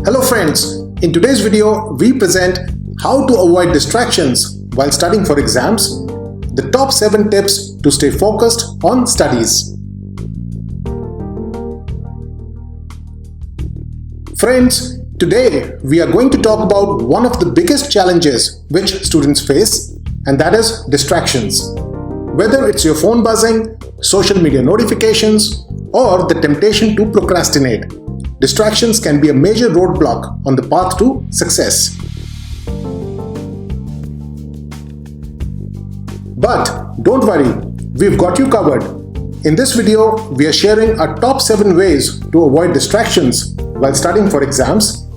Hello friends, in today's video we present how to avoid distractions while studying for exams, the top 7 tips to stay focused on studies. Friends, today we are going to talk about one of the biggest challenges which students face, and that is distractions. Whether it's your phone buzzing, social media notifications, or the temptation to procrastinate, distractions can be a major roadblock on the path to success. But don't worry, we've got you covered. In this video, we are sharing our top 7 ways to avoid distractions while studying for exams.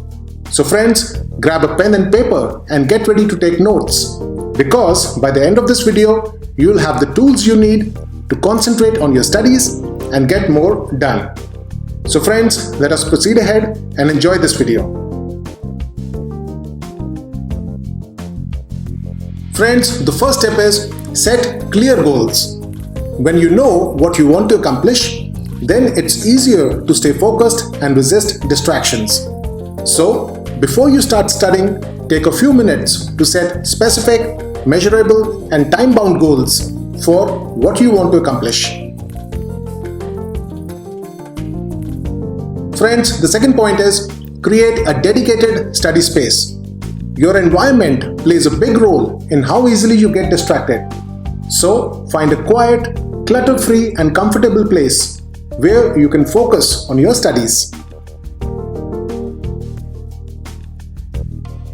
So friends, grab a pen and paper and get ready to take notes, because by the end of this video, you'll have the tools you need to concentrate on your studies and get more done. So friends, let us proceed ahead and enjoy this video. Friends, the first step is set clear goals. When you know what you want to accomplish, then it's easier to stay focused and resist distractions. So, before you start studying, take a few minutes to set specific, measurable, and time-bound goals for what you want to accomplish. Friends, the second point is create a dedicated study space. Your environment plays a big role in how easily you get distracted. So, find a quiet, clutter-free and comfortable place where you can focus on your studies.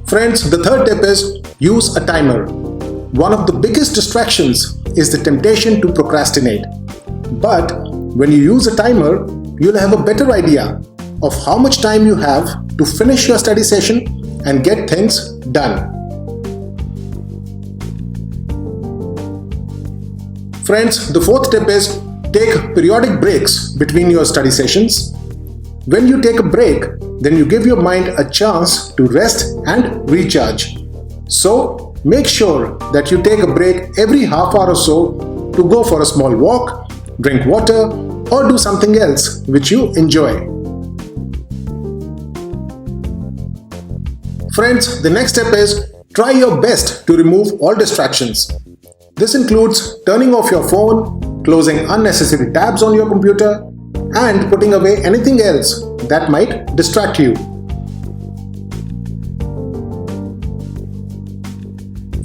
Friends, the third tip is use a timer. One of the biggest distractions is the temptation to procrastinate. But when you use a timer, you'll have a better idea of how much time you have to finish your study session and get things done. Friends, the fourth tip is take periodic breaks between your study sessions. When you take a break, then you give your mind a chance to rest and recharge. So, make sure that you take a break every half hour or so to go for a small walk, drink water, or do something else which you enjoy. Friends, the next step is try your best to remove all distractions. This includes turning off your phone, closing unnecessary tabs on your computer, and putting away anything else that might distract you.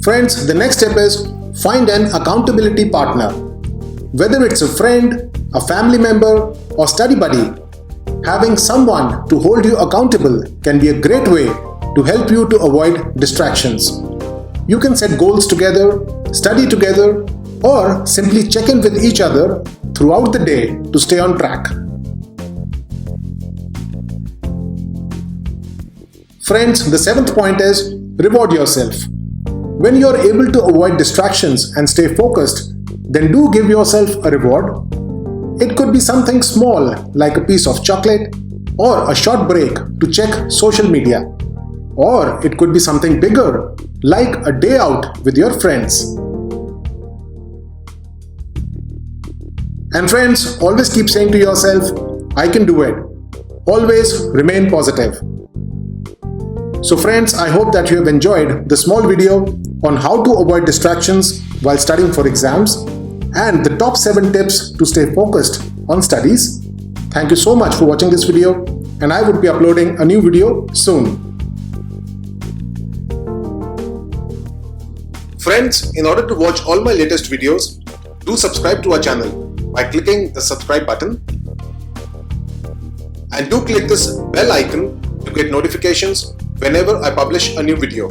Friends, the next step is find an accountability partner. Whether it's a friend, a family member, or study buddy, having someone to hold you accountable can be a great way to help you to avoid distractions. You can set goals together, study together, or simply check in with each other throughout the day to stay on track. Friends, the seventh point is reward yourself. When you're able to avoid distractions and stay focused, then do give yourself a reward. It could be something small like a piece of chocolate or a short break to check social media. Or it could be something bigger like a day out with your friends. And friends, always keep saying to yourself, I can do it. Always remain positive. So friends, I hope that you have enjoyed the small video on how to avoid distractions while studying for exams and the top 7 tips to stay focused on studies. Thank you so much for watching this video, and I would be uploading a new video soon. Friends, in order to watch all my latest videos, do subscribe to our channel by clicking the subscribe button, and do click this bell icon to get notifications whenever I publish a new video.